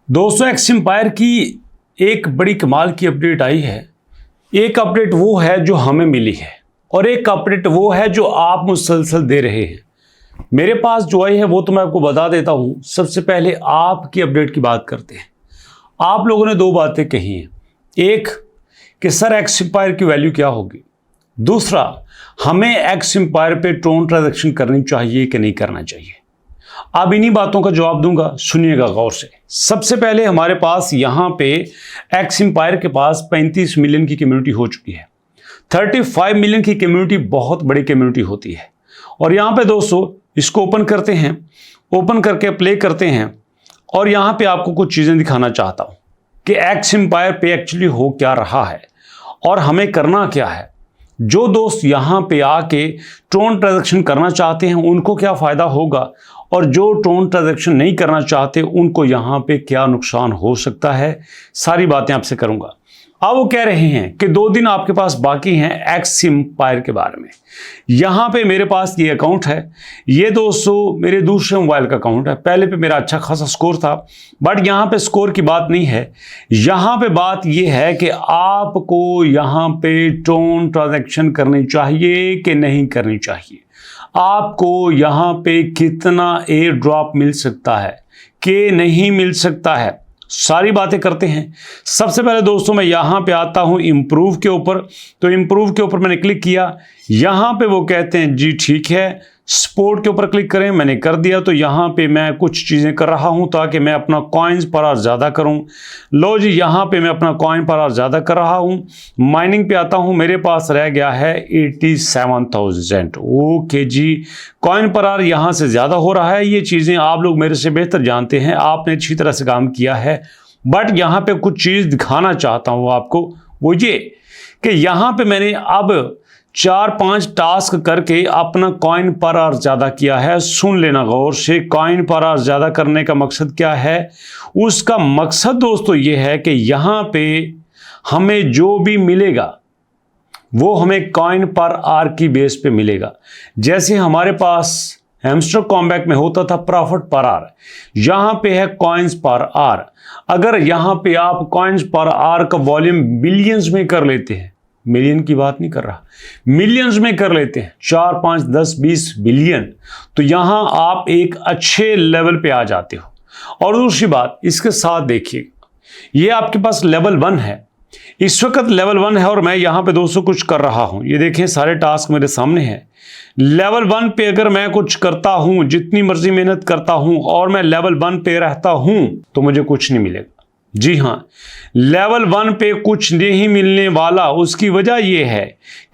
दोस्तों एक्सएम्पायर की एक बड़ी कमाल की अपडेट आई है। एक अपडेट वो है जो हमें मिली है और एक अपडेट वो है जो आप मुसलसल दे रहे हैं। मेरे पास जो आई है वो तो मैं आपको बता देता हूं। सबसे पहले आपकी अपडेट की बात करते हैं। आप लोगों ने दो बातें कही हैं, एक कि सर एक्सएम्पायर की वैल्यू क्या होगी, दूसरा हमें एक्सएम्पायर पे ट्रोन ट्रांजैक्शन करनी चाहिए कि नहीं करना चाहिए। अब इन्हीं बातों का जवाब दूंगा, सुनिएगा गौर से। सबसे पहले हमारे पास यहां पे एक्सएम्पायर के पास 35 मिलियन की कम्युनिटी हो चुकी है। 35 मिलियन की कम्युनिटी बहुत बड़ी कम्युनिटी होती है। और यहां पे दोस्तों इसको ओपन करते हैं, ओपन करके प्ले करते हैं और यहां पे आपको कुछ चीजें दिखाना चाहता हूं कि एक्सएम्पायर पे एक्चुअली हो क्या रहा है और हमें करना क्या है। जो दोस्त यहां पे आके ट्रोन ट्रांजैक्शन करना चाहते हैं उनको क्या फायदा होगा और जो ट्रोन ट्रांजैक्शन नहीं करना चाहते उनको यहां पे क्या नुकसान हो सकता है, सारी बातें आपसे करूंगा। अब वो कह रहे हैं कि 2 दिन आपके पास बाकी हैं एक्सएम्पायर के बारे में। यहां पे मेरे पास ये अकाउंट है, ये दोस्तों मेरे दूसरे मोबाइल का अकाउंट है। पहले पे मेरा अच्छा खासा स्कोर था, बट यहां पे स्कोर की बात नहीं है। यहां पे बात ये है कि आपको यहां पे ट्रोन ट्रांजैक्शन करनी चाहिए कि नहीं करनी चाहिए, आपको यहां पे कितना एयर ड्रॉप मिल सकता है कि नहीं मिल सकता है, सारी बातें करते हैं। सबसे पहले दोस्तों मैं यहां पे आता हूं इंप्रूव के ऊपर। तो इंप्रूव के ऊपर मैंने क्लिक किया, यहां पे वो कहते हैं जी ठीक है, सपोर्ट के ऊपर क्लिक करें, मैंने कर दिया। तो यहां पे मैं कुछ चीजें कर रहा हूं ताकि मैं अपना कॉइन्स पर आवर ज्यादा करूं। लो जी, यहां पे मैं अपना कॉइन पर आवर ज्यादा कर रहा हूं। माइनिंग पे आता हूं, मेरे पास रह गया है 87,000। ओके जी, कॉइन पर आवर यहां से ज्यादा हो रहा है। ये चीजें आप लोग मेरे से बेहतर जानते हैं, आपने अच्छी तरह से काम किया है। बट यहां पे कुछ चीज दिखाना चाहता हूं आपको, वो ये कि यहां पे मैंने अब 4-5 टास्क करके अपना कॉइन पर आवर ज्यादा किया है। सुन लेना गौर से, कॉइन पर आवर ज्यादा करने का मकसद क्या है। उसका मकसद दोस्तों ये है कि यहां पे हमें जो भी मिलेगा वो हमें कॉइन पर आवर की बेस पे मिलेगा। जैसे हमारे पास हैमस्टर कॉम्बैक में होता था प्रॉफिट पर आवर, यहां पे है कॉइन्स पर आवर। अगर यहां पे आप कॉइन्स पर आवर का वॉल्यूम बिलियंस में कर लेते हैं, मिलियन की बात नहीं कर रहा, मिलियंस में कर लेते हैं, 4, 5, 10, 20 बिलियन, तो यहां आप एक अच्छे लेवल पे आ जाते हो। और दूसरी बात इसके साथ देखिए, ये आपके पास लेवल 1 है, इस वक्त लेवल 1 है और मैं यहां पे दोस्तों कुछ कर रहा हूं। ये देखें सारे टास्क मेरे सामने हैं। लेवल 1 पे अगर मैं कुछ करता हूं, जितनी मर्जी मेहनत करता हूं और मैं लेवल 1 पे रहता हूं तो मुझे कुछ नहीं मिलेगा। जी हां, लेवल 1 पे कुछ नहीं मिलने वाला। उसकी वजह यह है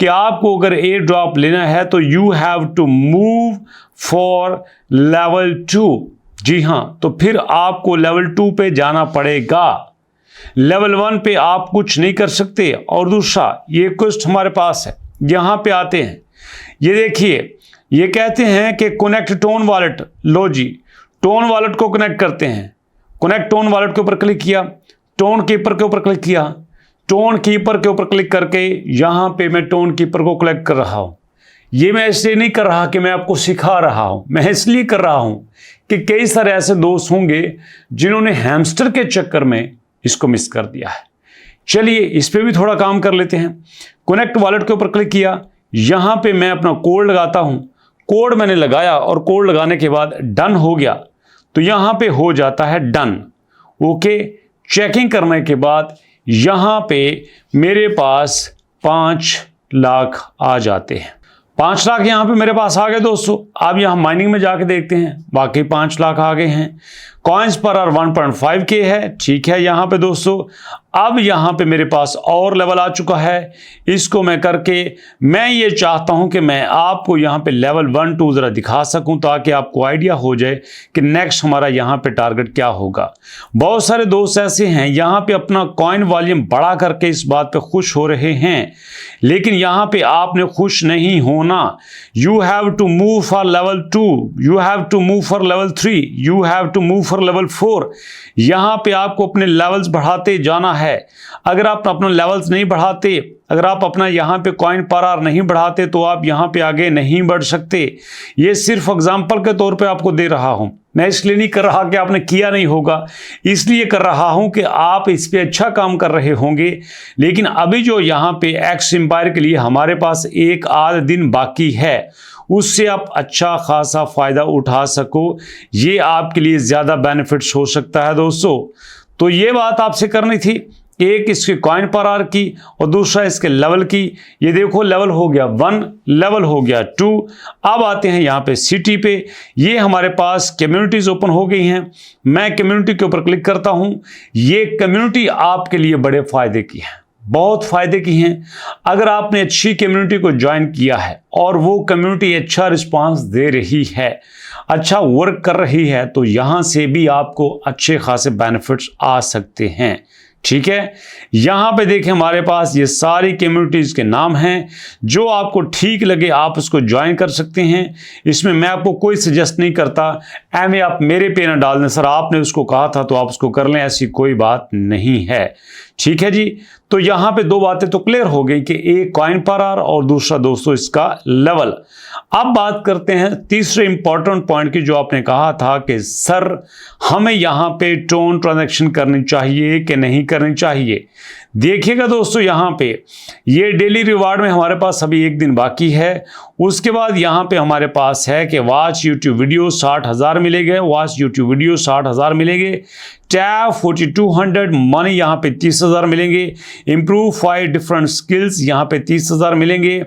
कि आपको अगर एयर ड्रॉप लेना है तो you have to move for level 2। जी हां, तो फिर आपको लेवल 2 पे जाना पड़ेगा। लेवल 1 पे आप कुछ नहीं कर सकते। और दूसरा ये क्वेस्ट हमारे पास है, यहां पे आते हैं, ये देखिए, ये कहते हैं कि कनेक्ट टोन वॉलेट। लो जी, टोन वॉलेट को कनेक्ट करते हैं। कनेक्ट टोन वॉलेट के ऊपर क्लिक किया, टोन कीपर के ऊपर क्लिक किया, टोन कीपर के ऊपर क्लिक करके यहां पे मैं टोन कीपर को कलेक्ट कर रहा हूं। ये मैं इसलिए नहीं कर रहा कि मैं आपको सिखा रहा हूं, मैं इसलिए कर रहा हूं कि कई सारे ऐसे दोस्त होंगे जिन्होंने हैमस्टर के चक्कर में इसको मिस कर दिया है। चलिए इस पे भी थोड़ा काम कर लेते हैं। कनेक्ट वॉलेट के ऊपर क्लिक किया, यहां पे मैं अपना कोड लगाता हूं। कोड मैंने लगाया और कोड लगाने के बाद डन हो गया, तो यहां पे हो जाता है डन। ओके, चेकिंग करने के बाद यहां पे मेरे पास 5 लाख आ जाते हैं। 5 लाख यहां पे मेरे पास आ गए दोस्तों। अब यहां माइनिंग में जाके देखते हैं, बाकी 5 लाख आ गए हैं। कॉइन्स पर आवर 1.5K है, ठीक है। यहां पे दोस्तों अब यहां पे मेरे पास और लेवल आ चुका है। इसको मैं करके मैं ये चाहता हूं कि मैं आपको यहां पे लेवल 1, 2 जरा दिखा सकूं ताकि आपको आइडिया हो जाए कि नेक्स्ट हमारा यहां पे टारगेट क्या होगा। बहुत सारे दोस्त ऐसे हैं यहां पे अपना कॉइन वॉल्यूम बढ़ा करके इस बात पे खुश हो रहे हैं, लेकिन यहां पे आपने खुश नहीं होना। You have to move for level 2, you have to move for level 3, you have to move for level 4। यहां पे आपको अपने लेवल्स बढ़ाते जाना है। अगर आप अपना लेवल्स नहीं बढ़ाते, अगर आप अपना यहां पे कॉइन पर आवर नहीं बढ़ाते तो आप यहां पे आगे नहीं बढ़ सकते। ये सिर्फ एग्जांपल के तौर पे आपको दे रहा हूं। मैं इसलिए नहीं कर रहा कि आपने किया नहीं होगा, इसलिए कर रहा हूं कि आप इस पे अच्छा काम कर रहे होंगे। लेकिन अभी जो यहाँ पे एक्स एम्पायर के लिए हमारे पास एक आध दिन बाकी है, उससे आप अच्छा खासा फ़ायदा उठा सको, ये आपके लिए ज़्यादा बेनिफिट्स हो सकता है दोस्तों। तो ये बात आपसे करनी थी, एक इसके कॉइन पर आर की और दूसरा इसके लेवल की। ये देखो लेवल हो गया 1, लेवल हो गया 2। अब आते हैं यहाँ पे सिटी पे। ये हमारे पास कम्युनिटीज़ ओपन हो गई हैं। मैं कम्युनिटी के ऊपर क्लिक करता हूँ। ये कम्युनिटी आपके लिए बड़े फ़ायदे की है, बहुत फ़ायदे की हैं। अगर आपने अच्छी कम्युनिटी को ज्वाइन किया है और वो कम्युनिटी अच्छा रिस्पांस दे रही है, अच्छा वर्क कर रही है, तो यहाँ से भी आपको अच्छे खासे बेनिफिट्स आ सकते हैं। ठीक है, यहाँ पे देखें हमारे पास ये सारी कम्युनिटीज़ के नाम हैं। जो आपको ठीक लगे आप उसको ज्वाइन कर सकते हैं। इसमें मैं आपको कोई सजेस्ट नहीं करता एम आप मेरे पे ना डाल दें, सर आपने उसको कहा था तो आप उसको कर लें, ऐसी कोई बात नहीं है। ठीक है जी, तो यहाँ पे दो बातें तो क्लियर हो गई कि एक कॉइन पर आर और दूसरा दोस्तों इसका लेवल। अब बात करते हैं तीसरे इंपॉर्टेंट पॉइंट की, जो आपने कहा था कि सर हमें यहाँ पे टोन ट्रांजैक्शन करनी चाहिए कि नहीं करनी चाहिए। देखिएगा दोस्तों, यहाँ पे ये डेली रिवार्ड में हमारे पास अभी एक दिन बाकी है। उसके बाद यहाँ पे हमारे पास है कि वॉच यूट्यूब वीडियो 60,000 मिलेंगे, वॉच यूट्यूब वीडियो 60,000 मिलेंगे, टैब 4200, मनी यहाँ पे 30,000 मिलेंगे, इम्प्रूव 5 डिफरेंट स्किल्स यहाँ पे 30,000 मिलेंगे।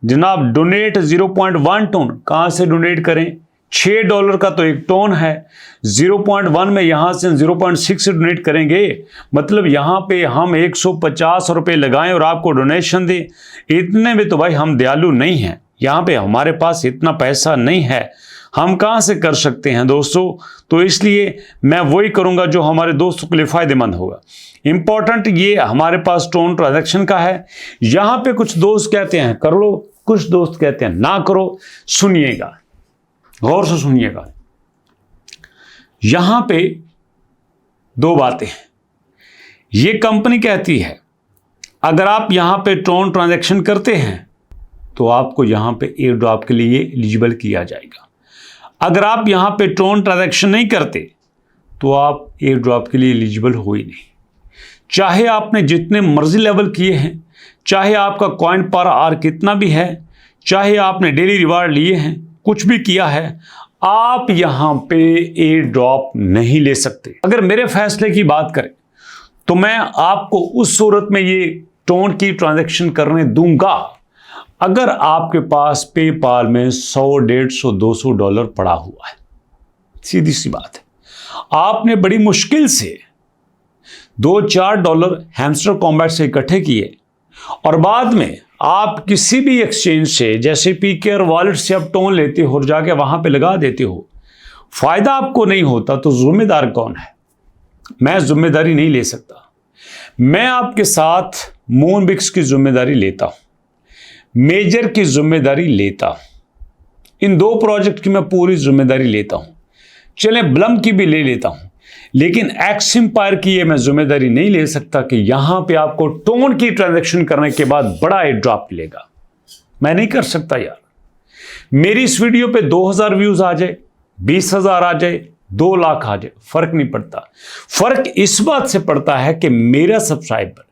जनाब डोनेट 0.1 टोन, कहाँ से डोनेट करें, $6 का तो एक टोन है, 0.1 में यहाँ से 0.6 से डोनेट करेंगे, मतलब यहाँ पे हम 150 रुपये लगाएं और आपको डोनेशन दें। इतने में तो भाई हम दयालु नहीं हैं, यहाँ पे हमारे पास इतना पैसा नहीं है, हम कहाँ से कर सकते हैं दोस्तों। तो इसलिए मैं वही करूँगा जो हमारे दोस्तों के लिए फ़ायदेमंद होगा। इम्पॉर्टेंट ये हमारे पास टोन ट्रांजैक्शन का है। यहाँ पे कुछ दोस्त कहते हैं कर लो, कुछ दोस्त कहते हैं ना करो। सुनिएगा, गौर से सुनिएगा। यहां पे दो बातें हैं। ये कंपनी कहती है अगर आप यहां पे टोन ट्रांजैक्शन करते हैं तो आपको यहां पे एयर ड्रॉप के लिए एलिजिबल किया जाएगा। अगर आप यहां पे टोन ट्रांजैक्शन नहीं करते तो आप एयर ड्रॉप के लिए एलिजिबल हो ही नहीं। चाहे आपने जितने मर्जी लेवल किए हैं, चाहे आपका कॉइन पर आर कितना भी है, चाहे आपने डेली रिवार्ड लिए हैं, कुछ भी किया है, आप यहां पे एयर ड्रॉप नहीं ले सकते। अगर मेरे फैसले की बात करें तो मैं आपको उस सूरत में ये टोन की ट्रांजैक्शन करने दूंगा अगर आपके पास पेपाल में $100, $150, $200 पड़ा हुआ है। सीधी सी बात है, आपने बड़ी मुश्किल से $2-4 हैमस्टर कॉम्बैट से इकट्ठे किए और बाद में आप किसी भी एक्सचेंज से जैसे पीकेआर वॉलेट से आप टोन लेते हो और जाके वहां पे लगा देते हो, फायदा आपको नहीं होता, तो जिम्मेदार कौन है? मैं जिम्मेदारी नहीं ले सकता। मैं आपके साथ मूनबिक्स की जिम्मेदारी लेता हूं, मेजर की जिम्मेदारी लेता हूं, इन दो प्रोजेक्ट की मैं पूरी जिम्मेदारी लेता हूं, चले ब्लम की भी ले लेता हूं, लेकिन एक्स एम्पायर की ये मैं जिम्मेदारी नहीं ले सकता कि यहां पे आपको टोन की ट्रांजैक्शन करने के बाद बड़ा एयर ड्रॉप मिलेगा। मैं नहीं कर सकता यार। मेरी इस वीडियो पे 2000 व्यूज आ जाए, 20,000 आ जाए, 2 लाख आ जाए, फर्क नहीं पड़ता। फर्क इस बात से पड़ता है कि मेरा सब्सक्राइबर,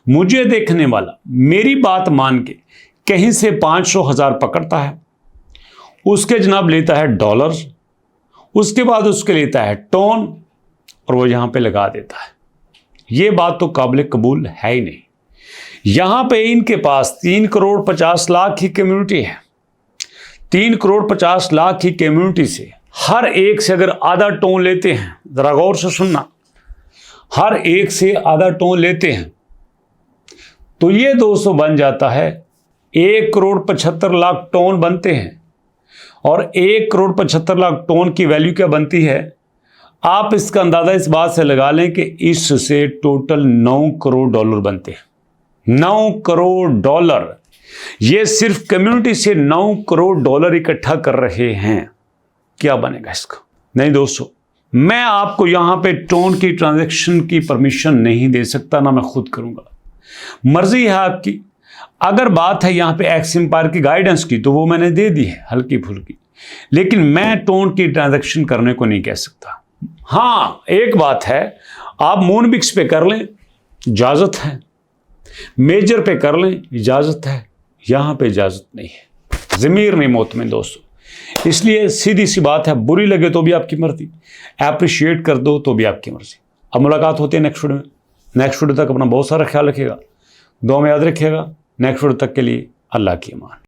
मुझे देखने वाला, मेरी बात मान के कहीं से 500,000 पकड़ता है, उसके जनाब लेता है डॉलर, उसके बाद उसके लेता है टोन और वो यहां पे लगा देता है। ये बात तो काबिल कबूल है ही नहीं। यहां पे इनके पास 3,50,00,000 की कम्युनिटी है। 3,50,00,000 की कम्युनिटी से हर एक से अगर आधा टोन लेते हैं, जरा गौर से सुनना, हर एक से आधा टोन लेते हैं तो ये 200 बन जाता है, 1,75,00,000 टोन बनते हैं। और 1,75,00,000 टोन की वैल्यू क्या बनती है? आप इसका अंदाजा इस बात से लगा लें कि इससे टोटल $9 करोड़ बनते हैं। $9 करोड़। ये सिर्फ कम्युनिटी से $9 करोड़ इकट्ठा कर रहे हैं। क्या बनेगा इसका? नहीं दोस्तों, मैं आपको यहां पे टोन की ट्रांजैक्शन की परमिशन नहीं दे सकता, ना मैं खुद करूंगा। मर्जी है आपकी। अगर बात है यहां पे एक्स एम्पायर की गाइडेंस की तो वो मैंने दे दी है हल्की फुल्की, लेकिन मैं टोन की ट्रांजैक्शन करने को नहीं कह सकता। हाँ, एक बात है, आप मूनबिक्स पे कर लें, इजाज़त है, मेजर पे कर लें, इजाज़त है, यहाँ पे इजाज़त नहीं है। ज़मीर नहीं मोतमिन दोस्तों। इसलिए सीधी सी बात है, बुरी लगे तो भी आपकी मर्ज़ी, अप्रिशिएट कर दो तो भी आपकी मर्ज़ी। अब मुलाकात होती है नेक्स्ट वीडियो में। नेक्स्ट वीडियो तक अपना बहुत सारा ख्याल रखिएगा, दुआ में याद रखिएगा। नेक्स्ट वीडियो तक के लिए अल्लाह की अमान।